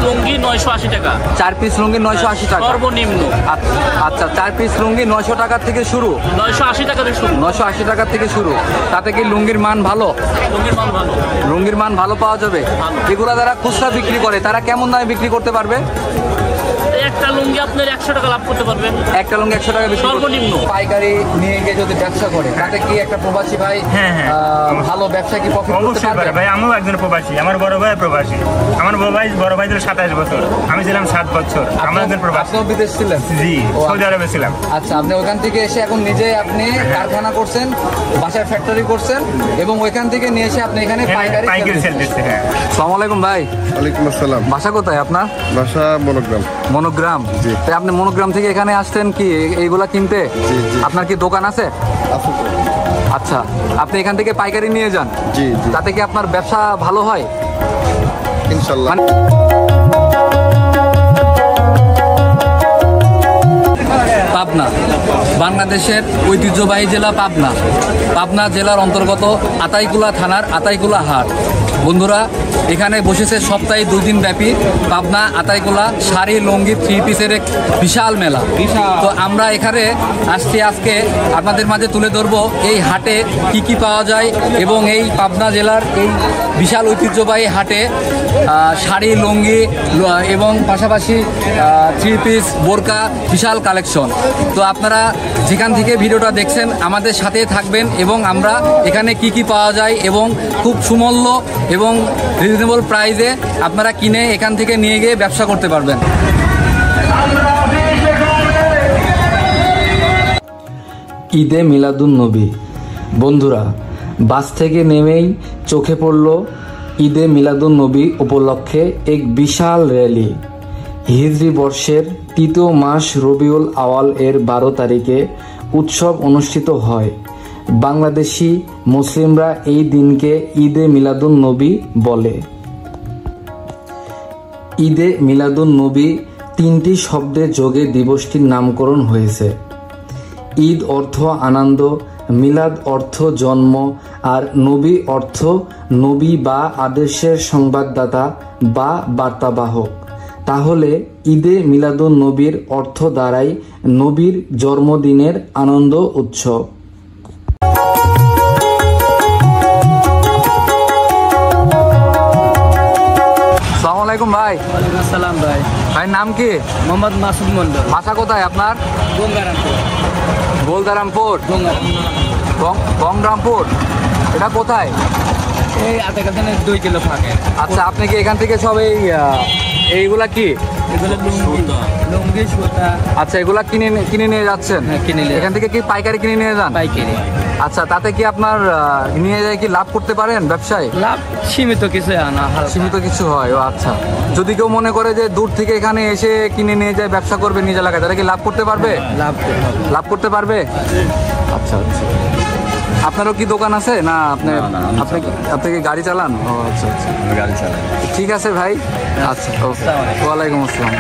লুঙ্গি 980 টাকা। 4 পিস লুঙ্গি 980 টাকা সর্বনিম্ন। আচ্ছা 4 পিস লুঙ্গি 900 টাকা থেকে শুরু। 980 টাকা থেকে শুরু। 980 টাকা থেকে শুরু। তাতে কি লুঙ্গির মান ভালো? লুঙ্গির মান ভালো। লুঙ্গির মান ভালো পাওয়া যাবে। এগুলা যারা খুচরা বিক্রি করে তারা কেমন দামে বিক্রি করতে পারবে? একটা লুঙ্গি আপনার 100 টাকা লাভ করতে পারবেন। একটা লুঙ্গি 100 টাকা বিক্রি সর্বনিম্ন। পাইকারি নিয়ে গিয়ে যদি ব্যবসা করে তাতে কি একটা প্রবাসী ভাই ভালো ব্যবসা কি প্রফিট করতে পারবে? ভাই আমিও একজন প্রবাসী, আমার বড় ভাই প্রবাসী। আমার বড় ভাই ছিল 27 বছর, আমি ছিলাম 7 বছর। আমার একজন প্রবাসী। আপনিও বিদেশ ছিলেন? জি, সৌদি আরবে ছিলাম। আচ্ছা, আপনি ওখান থেকে এসে এখন নিজে আপনি কারখানা করছেন, বাসায় ফ্যাক্টরি করছেন এবং ওইখান থেকে নিয়ে এসে আপনি এখানে পাইকারি সেল দিচ্ছেন। হ্যাঁ। আসসালামু আলাইকুম ভাই। ওয়ালাইকুম আসসালাম। বাসা কোথায় আপনার? বাসা মনোগ্রাম। মনোগ্রাম। জি। তাই আপনি মনোগ্রাম থেকে এখানে আসছেন কি এইগুলা কিনতে? জি জি। আপনার কি দোকান আছে? আছে। আচ্ছা, আপনি এখান থেকে পাইকারি নিয়ে যান? জি জি। তাতে কি আপনার ব্যবসা ভালো হয়? ইনশাআল্লাহ। পাবনা বাংলাদেশের ঐতিহ্যবাহী জেলা পাবনা। পাবনা জেলার অন্তর্গত আতাইকুলা থানার আতাইকুলা হাট। বন্ধুরা, এখানে বসেছে সপ্তাহে 2 দিন ব্যাপী পাবনা আতাইকুলা শাড়ি লুঙ্গি 3 পিসের এক বিশাল মেলা। তো আমরা এখানে আজকে আপনাদের মাঝে তুলে ধরবো এই হাটে কি কি পাওয়া যায় এবং এই পাবনা জেলার এই বিশাল ঐতিহ্যবাহী হাটে শাড়ি লুঙ্গি এবং পাশাপাশি 3 পিস বোরকা বিশাল কালেকশন। তো আপনারা যেখান থেকে ভিডিওটা দেখছেন আমাদের সাথে থাকবেন এবং আমরা এখানে কি কি পাওয়া যায় এবং খুব সুমূল্য এবং রিজনেবল প্রাইসে আপনারা কিনে এখান থেকে নিয়ে গিয়ে ব্যবসা করতে পারবেন। ঈদে মিলাদুন্নবী। বন্ধুরা, বাস থেকে নেমেই চোখে পড়ল ঈদে মিলাদুন্নবী উপলক্ষে এক বিশাল র্যালি। হিজরি বর্ষের 3য় মাস রবিউল আওয়াল এর 12 তারিখে উৎসব অনুষ্ঠিত হয়। বাংলাদেশি মুসলিমরা এই দিনকে ঈদে মিলাদুন্নবী বলে। ঈদে মিলাদুন্নবী 3টি শব্দে যোগে দিবসটির নামকরণ হয়েছে। ঈদ অর্থ আনন্দ, মিলাদ অর্থ জন্ম, আর নবী অর্থ নবী বা আদেশের সংবাদদাতা বা বার্তাবাহক। তাহলে ঈদে মিলাদুন্নবীর অর্থ দাঁড়ায় নবীর জন্মদিনের আনন্দ উৎসব। আসসালামু আলাইকুম ভাই। ওয়ালাইকুম আসসালাম ভাই। ভাইয়ের নাম কি? মোহাম্মদ মাসুদ মন্ডল। বাসা কোথায় আপনার? গোলদারামপুর। গঙ্গরামপুর। এটা কোথায়? এই আতাইকুলা 2 কিলো ফাঁকে। আচ্ছা, আপনি কি এখান থেকে সব এইগুলা কি? এগুলো লুঙ্গি সুতা। আচ্ছা, এগুলা কিনে নিয়ে যাচ্ছেন? হ্যাঁ, কিনে নিয়ে। এখান থেকে কি পাইকারি কিনে নিয়ে যান? পাইকারি। আচ্ছা, তাতে কি আপনার নিয়ে যায় কি লাভ করতে পারেন ব্যবসায়? লাভ সীমিত কিছু না, সীমিত কিছু হয়। ও আচ্ছা, যদি কেউ মনে করে যে দূর থেকে এখানে এসে কিনে নিয়ে যায় ব্যবসা করবে নিজ এলাকায়, তারা কি লাভ করতে পারবে? লাভ করতে পারবে। আচ্ছা আচ্ছা। আপনারও কি দোকান আছে না? আপনি কি গাড়ি চালান? ও আচ্ছা আচ্ছা, গাড়ি চালান। ঠিক আছে ভাই। আচ্ছা, ওয়ালাইকুম আসসালাম।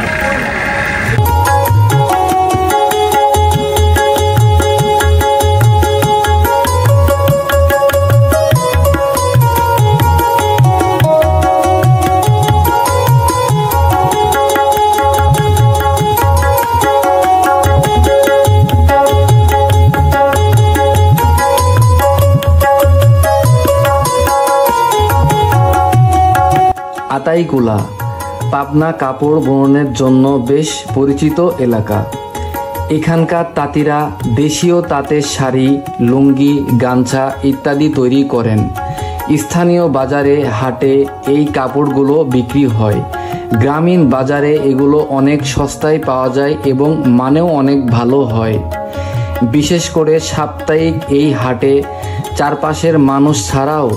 আতাইকুলা পাবনা কাপড় বুননের জন্য বেশ পরিচিত এলাকা। এখানকার তাঁতিরা দেশীয় তাঁতের শাড়ি, লুঙ্গি, গামছা ইত্যাদি তৈরি করেন। স্থানীয় বাজারে, হাটে এই কাপড়গুলো বিক্রি হয়। গ্রামীণ বাজারে এগুলো অনেক সস্তায় পাওয়া যায় এবং মানেও অনেক ভালো হয়। বিশেষ করে সাপ্তাহিক এই হাটে চারপাশের মানুষ ছাড়াও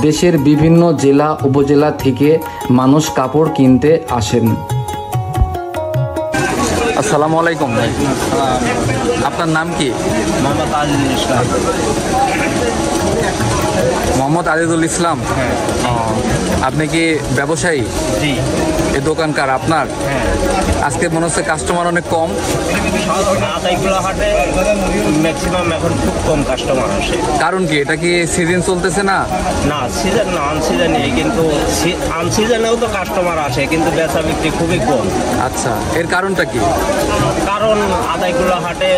দেশের বিভিন্ন জেলা উপজেলা থেকে মানুষ কাপড় কিনতে আসেন। আসসালামু আলাইকুম ভাই। আপনার নাম কি? মোহাম্মদ আজিজুল ইসলাম। মোহাম্মদ আজিজুল ইসলাম। হ্যাঁ। আপনি কি ব্যবসায়ী? জি। এই দোকানকার আপনার? হ্যাঁ। আজকে মনে হচ্ছে কাস্টমার অনেক কম। আতাইকুলা হাটে ম্যাক্সিমাম এখন খুব কম কাস্টমার আসে। কারণ কি, এটা কি সিজন চলতেছে না? না, সিজন না, আনসিজনে, কিন্তু আনসিজনেও তো কাস্টমার আসে, কিন্তু বেচা বিক্রি খুবই কম। আচ্ছা, এর কারণটা কি? কারণ আতাইকুলা হাটে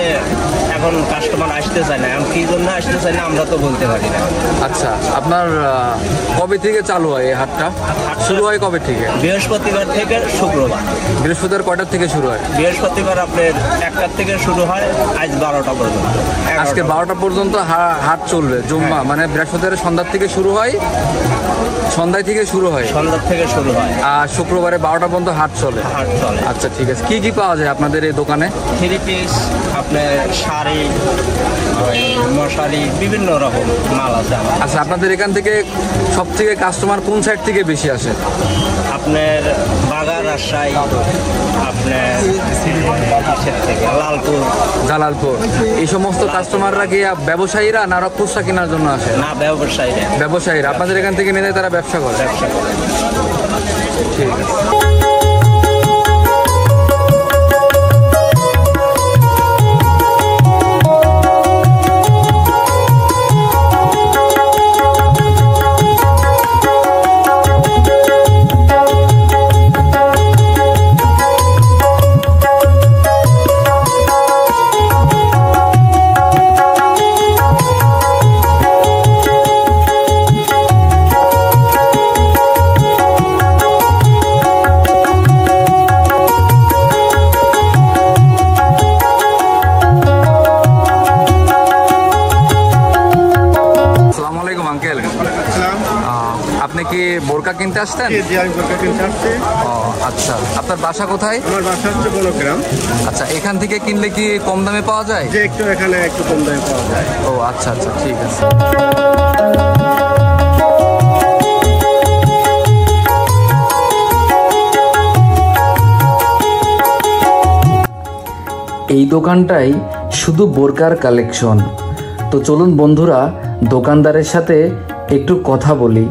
এখন কাস্টমার আসতে চায় না। এখন কি জন্য আসতে চায় না আমরা তো বলতে পারি না। আচ্ছা, আপনার কবে থেকে চালু হয় এই হাটটা? শুরু হয় কবে থেকে? বৃহস্পতিবার থেকে শুক্রবার। বৃহস্পতিবার কয়টার থেকে শুরু হয়? বৃহস্পতিবার আপনার 1টা থেকে শুরু হয়, আজ 12টা পর্যন্ত। আজকে 12টা পর্যন্ত হাট চলবে জুম্মা, মানে বৃহস্পতিবার সন্ধ্যার থেকে শুরু হয়, সন্ধ্যায় থেকে শুরু হয়, সন্ধ্যার থেকে শুরু হয়, আর শুক্রবারে 12টা পর্যন্ত হাট চলে। হাট চলে। আচ্ছা, ঠিক আছে। কি কি পাওয়া যায় আপনাদের এই দোকানে? 3 পিস, আপনার শাড়ি, মশারি, বিভিন্ন রকম মাল আছে আমার। আচ্ছা, আপনাদের এখান থেকে সব থেকে কাস্টমার কোন সাইড থেকে বেশি আসে? আপনার বাগার, রাজশাহী, আপনার থেকে লালপুর, জালালপুর, এই সমস্ত কাস্টমাররা কি ব্যবসায়ীরা না খুচরা কেনার জন্য আসে? না, ব্যবসায়ীরা। ব্যবসায়ীরা আপনাদের এখান থেকে নিয়ে তারা ব্যবসা করে? ব্যবসা করে। ঠিক আছে। আপনি কি বোরকা কিনতে আসতেন? জি, আমি বোরকা কিনতে আসছি। আচ্ছা, আপনার বাসা কোথায়? আমার বাসা হচ্ছে বনগ্রাম। আচ্ছা, এখান থেকে কিনলে কি কম দামে পাওয়া যায়? যে একটু এখানে একটু কম দামে পাওয়া যায়। ও আচ্ছা আচ্ছা, ঠিক আছে। এই দোকানটাই শুধু বোরকার কালেকশন। তো চলুন বন্ধুরা, দোকানদারের সাথে একটু কথা বলি।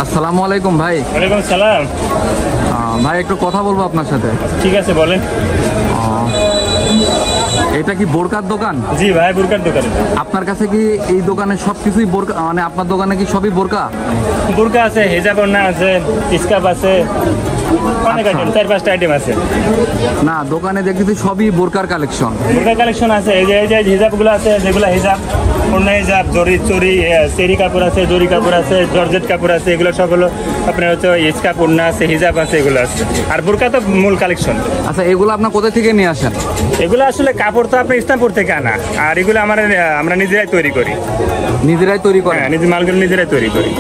আসসালামু আলাইকুম ভাই। ওয়ালাইকুম সালাম। ভাই, একটু কথা বলবো আপনার সাথে। ঠিক আছে, বলেন। এটা কি বোরকার দোকান? জি ভাই, বোরকার দোকান। আপনার কাছে কি এই দোকানে সবকিছুই বোরকা, মানে আপনার দোকানে কি সবই বোরকা? বোরকা আছে, হিজাব ওড়না আছে, স্কার্ফ আছে, অনেক আইটেম, 4-5টা আইটেম আছে। না, দোকানে দেখতেছি সবই বোরকার কালেকশন। বোরকা কালেকশন আছে, এই যে হিজাবগুলো আছে, যেগুলো হিজাব, ওড়না হিজাব, চরি, সেরি কাপড় আছে, জরি কাপড় আছে, জর্জেট কাপড় আছে, এগুলো সব হলো আপনার হচ্ছে স্কার্ফ, ওড়না আছে, হিজাব আছে, এগুলো আছে। আর বোরকা তো মূল কালেকশন। আচ্ছা, এগুলো আপনার কোথা থেকে নিয়ে আসেন? এগুলো আসলে কাপড় তো আপনার ইসলামপুর থেকে আনা, আর এগুলো আমরা নিজেরাই তৈরি করি। নিজেরাই তৈরি করেন? হ্যাঁ, নিজের মালগুলো নিজেরাই তৈরি করি।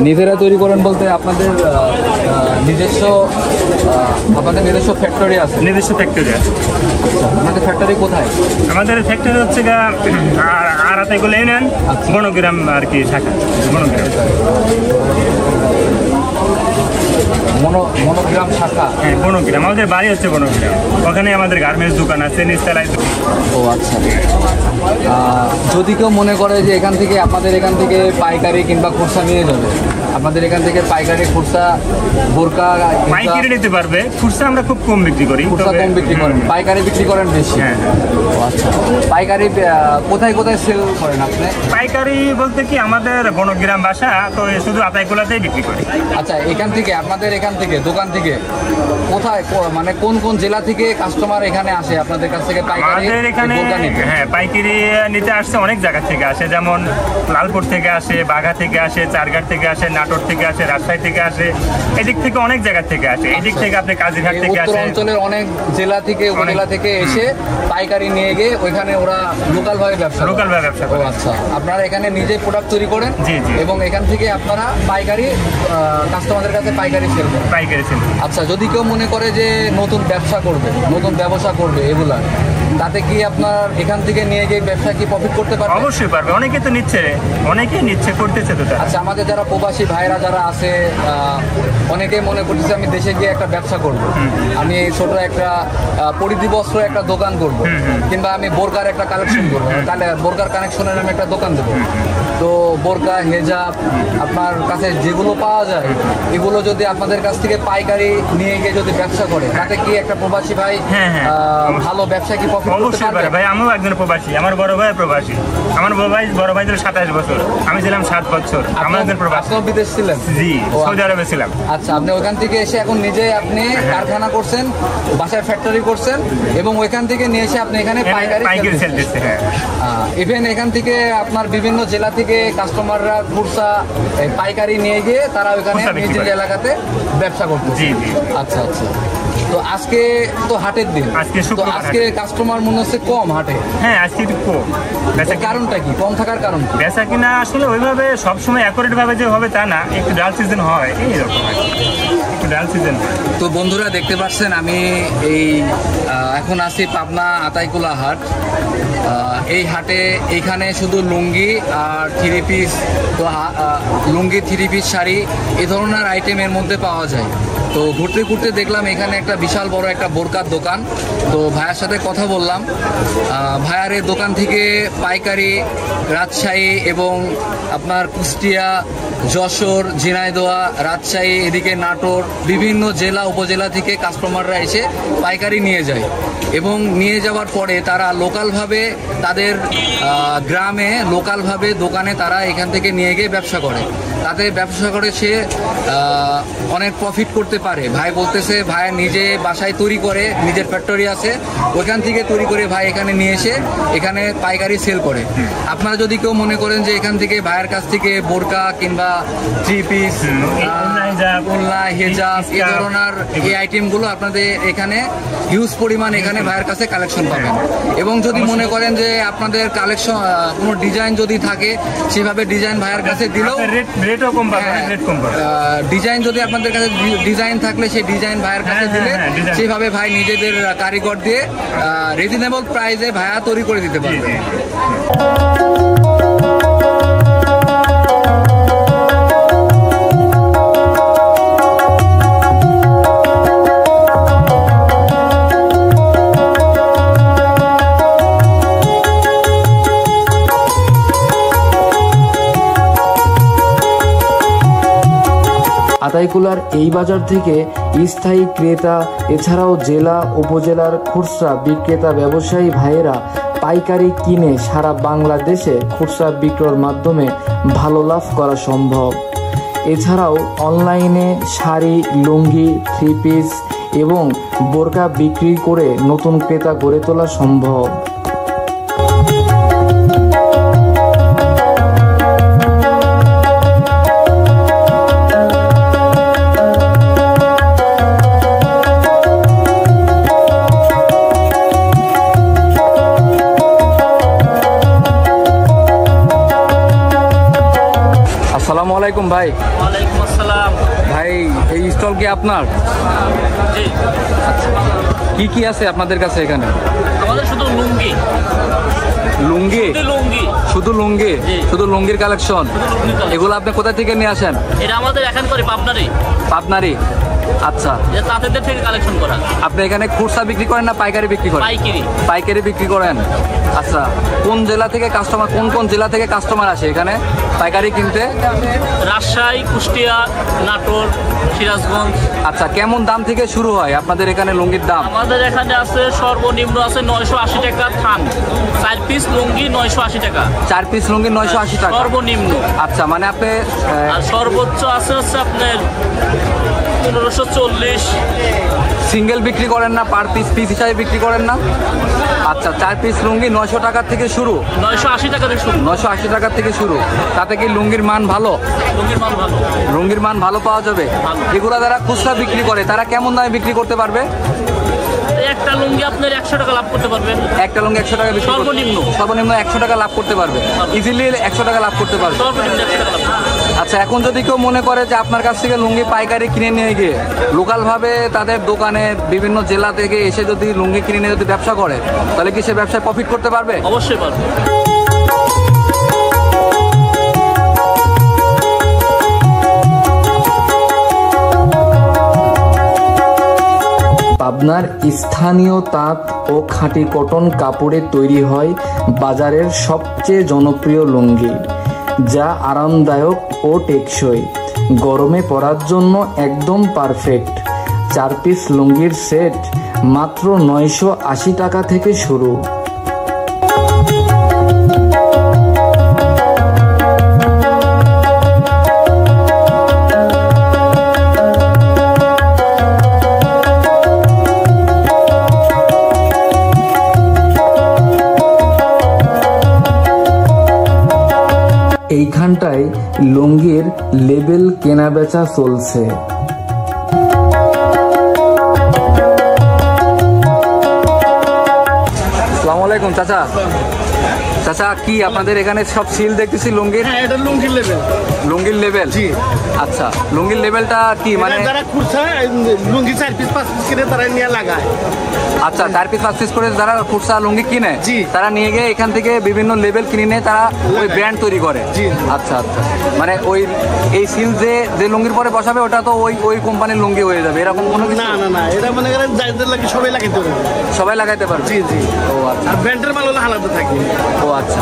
নিজেরা তৈরি করেন বলতে আপনাদের নিজস্ব ফ্যাক্টরি আছে? নিজস্ব ফ্যাক্টরি আছে। আপনাদের ফ্যাক্টরি কোথায়? আমাদের ফ্যাক্টরি হচ্ছে আরাতাইকুলা ইউনিয়ন, বনগ্রাম আর কি শাখা, বনগ্রাম। মনোগ্রাম শাখা? হ্যাঁ, বনগ্রাম। আমাদের বাড়ি হচ্ছে বনগ্রাম, ওখানে আমাদের গার্মেন্টস দোকান আছে, নিচতলায়। ও আচ্ছা। যদি কেউ মনে করে যে আপনাদের এখান থেকে পাইকারি কিংবা খুচরা নিয়ে যাবে, আপনাদের এখান থেকে পাইকারি খুচরা বোরকা পাইকারি নিতে পারবে। খুচরা আমরা খুব কম বিক্রি করি। খুচরা কম বিক্রি করেন, পাইকারি বিক্রি করেন বেশি? হ্যাঁ। ও আচ্ছা। পাইকারি কোথায় কোথায় সেল করেন আপনি? পাইকারি বলতে কি, আমাদের বনগ্রাম বাসা তো, শুধু আতাইকুলাতেই বিক্রি করি। আচ্ছা, আপনাদের এখান থেকে দোকান থেকে কোথায়, মানে কোন কোন জেলা থেকে কাস্টমার এখানে আসে আপনাদের কাছ থেকে পাইকারি? আমাদের এখানে হ্যাঁ, পাইকারি নিতে আসছে অনেক জায়গা থেকে আসে, যেমন লালপুর থেকে আসে, বাঘা থেকে আসে, চারঘাট থেকে আসে, নাটোর থেকে আসে, রাজশাহী থেকে আসে, এদিক থেকে অনেক জায়গা থেকে আসে। এদিক থেকে আপনি কাজীঘাট থেকে আসে, অঞ্চলের অনেক জেলা থেকে, উপজেলা থেকে এসে পাইকারি নিয়ে গিয়ে ওইখানে ওরা লোকাল ভাবে ব্যবসা করে। আচ্ছা, আপনারা এখানে নিজে প্রোডাক্ট তৈরি করেন? জি জি। এবং এখান থেকে আপনারা পাইকারি কাস্টমারদের কাছে পাইকারি সেল করেন? পাইকারি সেল। আচ্ছা, যদি কেউ মনে করে যে নতুন ব্যবসা করবে এগুলা তাতে কি আপনার এখান থেকে নিয়ে গিয়ে ব্যবসা কি প্রফিট করতে পারবে? অবশ্যই পারবে, অনেকেই তো নিচ্ছে, অনেকেই নিচ্ছে, করতেছে তো তারা। আচ্ছা, আমাদের যারা প্রবাসী ভাইরা যারা আছে, অনেকেই মনে করতেছে আমি দেশে গিয়ে একটা ব্যবসা করব, আমি ছোট একটা পরিধি বস্ত্র একটা দোকান করব, কিংবা আমি বোরকার একটা কালেকশন করবো, তাহলে বোরকার কানেকশনের আমি একটা দোকান দেবো। তো বোরকা, হেজাব আপনার কাছে যেগুলো পাওয়া যায় এগুলো যদি আপনাদের কাছ থেকে পাইকারি নিয়ে গিয়ে যদি ব্যবসা করে, তাতে কি একটা প্রবাসী ভাই ভালো ব্যবসা কি প্রফিট করতে অবশ্যই পারবে? পারে ভাই, আমিও একজন প্রবাসী, আমার বড় ভাই প্রবাসী, আমার বড় ভাই ছিল 27 বছর, আমি ছিলাম 7 বছর, আমার একজন প্রবাসী। আপনিও বিদেশ ছিলেন? জি, সৌদি আরবে ছিলাম। আচ্ছা, আপনি ওইখান থেকে এসে এখন নিজে আপনি কারখানা করছেন, বাসায় ফ্যাক্টরি করছেন, এবং ওইখান থেকে নিয়ে এসে আপনি এখানে পাইকারি সেল দিচ্ছে। হ্যাঁ, ইভেন এখান থেকে আপনার বিভিন্ন জেলা থেকে কাস্টমাররা খুরসা পাইকারি নিয়ে গিয়ে তারা ওইখানে খুচরা বিক্রি নিজের করে। এলাকাতে ব্যবসা করতে। জি জি। আচ্ছা আচ্ছা। তো আজকে তো হাটের দিন, আজকে তো শুক্রবার আজকে কাস্টমার মনে হচ্ছে কম হাটে, হ্যাঁ আজকে একটু কম। বেচা কারণটা কি কম থাকার কারণ কি? বেচা কিনা আসলে ওইভাবে সবসময় অ্যাকুরেট ভাবে যে হবে তা না, একটু ডাল সিজন হয়, এইরকম একটু ডাল সিজন। তো বন্ধুরা দেখতে পাচ্ছেন আমি এই এখন আছি পাবনা আতাইকুলা হাট। এই হাটে এইখানে শুধু লুঙ্গি আর 3 পিস, তো লুঙ্গি 3 পিস শাড়ি এই ধরনের আইটেমের মধ্যে পাওয়া যায়। তো ঘুরতে ঘুরতে দেখলাম এখানে একটা বিশাল বড় একটা বোরকার দোকান। তো ভাইয়ার সাথে কথা বললাম, ভাইয়ার এই দোকান থেকে পাইকারি রাজশাহী এবং আপনার কুষ্টিয়া, যশোর, ঝিনাইদহ, রাজশাহী, এদিকে নাটোর বিভিন্ন জেলা উপজেলা থেকে কাস্টমাররা এসে পাইকারি নিয়ে যায়, এবং নিয়ে যাওয়ার পরে তারা লোকালভাবে তাদের গ্রামে লোকালভাবে দোকানে তারা এখান থেকে নিয়ে গিয়ে ব্যবসা করে। তাতে ব্যবসা করে সে অনেক প্রফিট করতে পারে। ভাই বলতেছে ভাই নিজে বাসায় তৈরি করে, নিজের ফ্যাক্টরি আছে, ওইখান থেকে তৈরি করে ভাই এখানে নিয়ে এসে এখানে পাইকারি সেল করে। আপনারা যদি কেউ মনে করেন যে এখান থেকে ভাইয়ের কাছ থেকে বোরকা কিংবা 3 পিস, ওড়না, হেজাব এই ধরনের এই আইটেমগুলো আপনাদের এখানে হিউজ পরিমাণ এখানে ভাইয়ের কাছে কালেকশন পাবেন। এবং যদি মনে করেন যে আপনাদের কালেকশন কোনো ডিজাইন যদি থাকে, সেভাবে ডিজাইন ভাইয়ের কাছে দিলেও রেটও কম পাবেন, রেট কম পাবেন। ডিজাইন যদি আপনাদের কাছে ডিজাইন থাকলে সেই ডিজাইন ভাইয়ের কাছে দিলে সেইভাবে ভাই নিজেদের কারিগর দিয়ে রিজনেবল প্রাইসে ভাইয়া তৈরি করে দিতে পারবে। আতাইকুলার এই বাজার থেকে স্থায়ী ক্রেতা এছাড়াও জেলা উপজেলার খুচরা বিক্রেতা ব্যবসায়ী ভাইয়েরা পাইকারি কিনে সারা বাংলাদেশে খুচরা বিক্রয়ের মাধ্যমে ভালো লাভ করা সম্ভব। এছাড়াও অনলাইনে শাড়ি, লুঙ্গি, 3 পিস এবং বোরকা বিক্রি করে নতুন ক্রেতা গড়ে তোলা সম্ভব। আসসালামু আলাইকুম ভাই। ওয়ালাইকুম আসসালাম। ভাই এই স্টল কি আপনার? জি। আচ্ছা, কি কি আছে আপনাদের কাছে এখানে? আমাদের শুধু লুঙ্গি। লুঙ্গি? লুঙ্গি, শুধু লুঙ্গি? শুধু লুঙ্গির কালেকশন? এগুলো আপনি কোথা থেকে নিয়ে আসেন? এটা আমাদের এখন করে পাবনারই। পাবনারই? আচ্ছা, এটা তাঁতেদের থেকে কালেকশন করা। আপনি এখানে খুচরা বিক্রি করেন না পাইকারি বিক্রি করেন? পাইকারি। পাইকারি বিক্রি করেন। আচ্ছা, কোন জেলা থেকে কাস্টমার, কোন কোন জেলা থেকে কাস্টমার আসে এখানে পাইকারি কিনতে? রাজশাহী, কুষ্টিয়া, নাটোর, সিরাজগঞ্জ। আচ্ছা, কেমন দাম থেকে শুরু হয় আপনাদের এখানে লুঙ্গির দাম? আমাদের এখানে আছে সর্বনিম্ন আছে 980 টাকা থান, 4 পিস লুঙ্গি 980 টাকা। 4 পিস লুঙ্গি 980 টাকা সর্বনিম্ন। আচ্ছা, মানে আপনি আর সর্বোচ্চ আছে হচ্ছে আপনার 1540। সিঙ্গেল বিক্রি করেন না, পার পিস পিস হিসাবে বিক্রি করেন না? আচ্ছা, 4 পিস লুঙ্গি 900 টাকা থেকে শুরু? 980 টাকা থেকে শুরু। 980 টাকা থেকে শুরু। তাতে কি লুঙ্গির মান ভালো? লুঙ্গির মান ভালো। লুঙ্গির মান ভালো পাওয়া যাবে। এগুলো যারা খুচরা বিক্রি করে তারা কেমন দামে বিক্রি করতে পারবে? একটা লুঙ্গি আপনার 100 টাকা লাভ করতে পারবেন। একটা লুঙ্গি 100 টাকা বিক্রি সর্বনিম্ন। সর্বনিম্ন 100 টাকা লাভ করতে পারবে। ইজিলি 100 টাকা লাভ করতে পারবে। সর্বনিম্ন 100 টাকা লাভ। আচ্ছা, এখন যদি কেউ মনে করে যে আপনার কাছ থেকে লুঙ্গি পাইকারি কিনে নিয়ে গিয়ে লোকালভাবে তাদের দোকানে বিভিন্ন জেলা থেকে এসে যদি লুঙ্গি কিনে নিয়ে যদি ব্যবসা করে, তাহলে কি সে ব্যবসায় প্রফিট করতে পারবে? অবশ্যই পারবে। পাবনার স্থানীয় তাঁত ও খাঁটি কটন কাপড়ে তৈরি হয় বাজারের সবচেয়ে জনপ্রিয় লুঙ্গি, যা আরামদায়ক ও টেকসই, গরমে পরার জন্য একদম পারফেক্ট। 4 পিস লুঙ্গির সেট মাত্র 980 টাকা থেকে শুরু। এইখানটায় লুঙ্গির লেবেল কেনা বেচা চলছে। আসসালামু আলাইকুম চাচা। চাচা, কি আপনাদের এখানে সব সিল দেখতেছি লুঙ্গির? হ্যাঁ, এটা লুঙ্গির লেভেল। লুঙ্গির লেভেল? জি। আচ্ছা, লুঙ্গির লেভেলটা কি মানে? যারা খুচরা লুঙ্গি 4 পিস 5 পিস কিনে তারা নিয়ে লাগায়। আচ্ছা, 4 পিস 5 পিস করে যারা খুচরা লুঙ্গি কিনে, জি, তারা নিয়ে গিয়ে এখান থেকে বিভিন্ন লেভেল কিনে নিয়ে তারা ওই ব্র্যান্ড তৈরি করে। জি। আচ্ছা আচ্ছা, মানে ওই এই সিল যে লুঙ্গির পরে বসাবে ওটা তো ওই কোম্পানির লুঙ্গি হয়ে যাবে, এরকম কোনো কিছু? না না না, এটা মনে করেন যাদের লাগে সবাই লাগাইতে পারবে। সবাই লাগাইতে পারবে? জি জি। ও আচ্ছা। আর ব্র্যান্ডের মাল হলো আলাদা থাকে। ও আচ্ছা।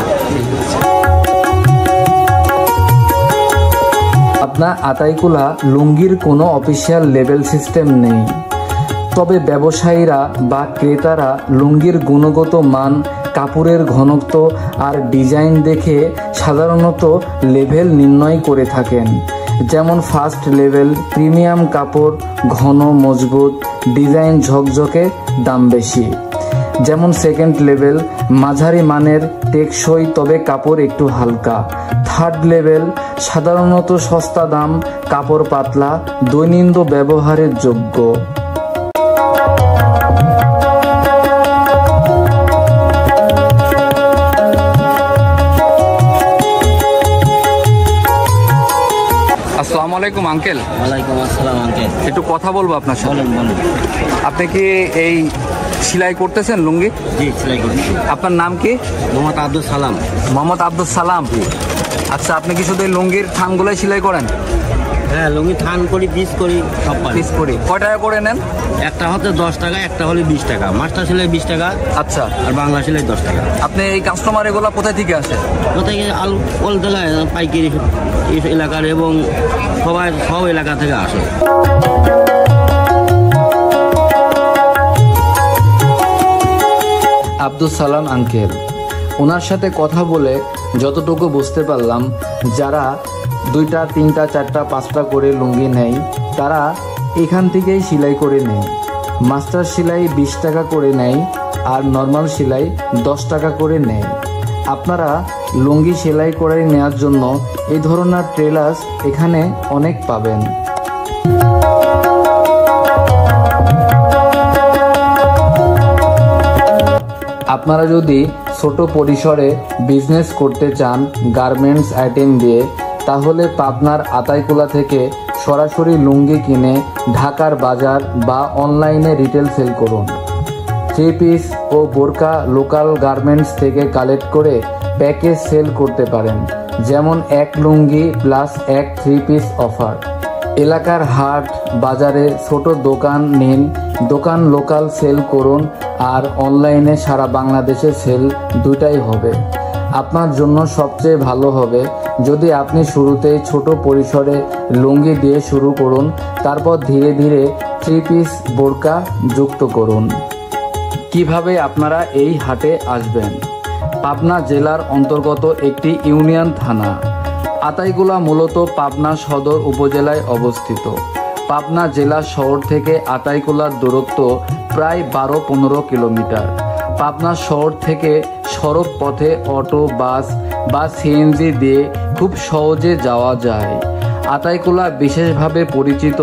আপনার আতাইকুলা লুঙ্গির কোনো অফিসিয়াল লেবেল সিস্টেম নেই, তবে ব্যবসায়ীরা বা ক্রেতারা লুঙ্গির গুণগত মান, কাপড়ের ঘনত্ব আর ডিজাইন দেখে সাধারণত লেভেল নির্ণয় করে থাকেন। যেমন ফার্স্ট লেভেল প্রিমিয়াম কাপড়, ঘন মজবুত, ডিজাইন ঝকঝকে, দাম বেশি। যেমন সেকেন্ড লেভেল মাঝারি মানের, টেকসই তবে কাপড় একটু হালকা। থার্ড লেভেল সাধারণত সস্তা দাম, কাপড় পাতলা, দৈনন্দিন ব্যবহারের যোগ্য। আসসালামু আলাইকুম আঙ্কেল। ওয়ালাইকুম আসসালাম আঙ্কেল। একটু কথা বলবো আপনার সাথে। বলেন বলেন। আপনি কি এই সেলাই করতেছেন লুঙ্গি? জি, সেলাই করছি। আপনার নাম কি? মোহাম্মদ আব্দুল সালাম। মোহাম্মদ আব্দুল সালাম। আচ্ছা, আপনি কি শুধু এই লুঙ্গির থানগুলাই সেলাই করেন? হ্যাঁ, লুঙ্গি থান করি, পিস করি, সব পারি। পিস করি কয় টাকা করে নেন? একটা হচ্ছে 10 টাকা, একটা হলে 20 টাকা। মাস্টার সেলাই 20 টাকা, আচ্ছা। আর বাংলা সেলাই 10 টাকা। আপনি এই কাস্টমার এগুলো কোথায় থেকে আসে? কোথায় অলতলায় পাইকারি এই এলাকার এবং সব এলাকা থেকে আসে। আব্দুল সালাম আঙ্কেল, ওনার সাথে কথা বলে যতটুকু বুঝতে পারলাম, যারা 2টা 3টা 4টা 5টা করে লুঙ্গি নেয় তারা এখান থেকেই সেলাই করে নেয়। মাস্টার সেলাই 20 টাকা করে নেয় আর নর্মাল সেলাই 10 টাকা করে নেয়। আপনারা লুঙ্গি সেলাই করে নেওয়ার জন্য এই ধরনের ট্রেলার্স এখানে অনেক পাবেন। আপনারা যদি ছোট পরিসরে বিজনেস করতে চান গার্মেন্টস আইটেম দিয়ে, তাহলে পাবনার আতাইকুলা থেকে সরাসরি লুঙ্গি কিনে ঢাকার বাজার বা অনলাইনে রিটেল সেল করুন। 3 পিস ও বোরকা লোকাল গার্মেন্টস থেকে কালেক্ট করে প্যাকেজ সেল করতে পারেন, যেমন 1 লুঙ্গি প্লাস 1 3 পিস অফার। এলাকার হাট বাজারে ছোট দোকান নিন, দোকান লোকাল সেল করুন, আর অনলাইনে সারা বাংলাদেশে সেল, দুটাই হবে। আপনার জন্য সবচেয়ে ভালো হবে যদি আপনি শুরুতেই ছোট পরিসরে লুঙ্গি দিয়ে শুরু করুন, তারপর ধীরে ধীরে 3 পিস বোরকা যুক্ত করুন। কিভাবে আপনারা এই হাটে আসবেন? পাবনা জেলার অন্তর্গত একটি ইউনিয়ন থানা। আতাইকুলা মূলত পাবনা সদর উপজেলায় অবস্থিত। পাবনা জেলা শহর থেকে আতাইকুলার দূরত্ব প্রায় 12-15 কিলোমিটার। পাবনা শহর থেকে সড়ক পথে অটো, বাস বা সিএনজি দিয়ে খুব সহজে যাওয়া যায়। আতাইকুলা বিশেষভাবে পরিচিত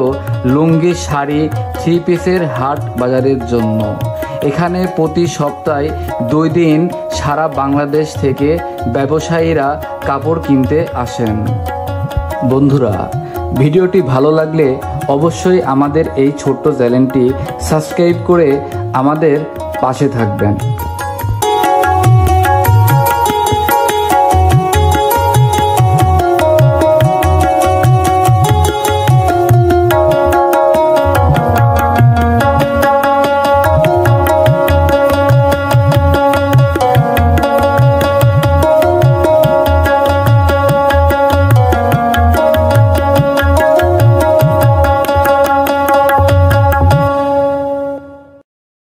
লুঙ্গি, শাড়ি, 3 পিসের হাট বাজারের জন্য। এখানে প্রতি সপ্তাহে 2 দিন সারা বাংলাদেশ থেকে ব্যবসায়ীরা কাপড় কিনতে আসেন। বন্ধুরা, ভিডিওটি ভালো লাগলে অবশ্যই আমাদের এই ছোট্ট চ্যানেলটি সাবস্ক্রাইব করে আমাদের পাশে থাকবেন।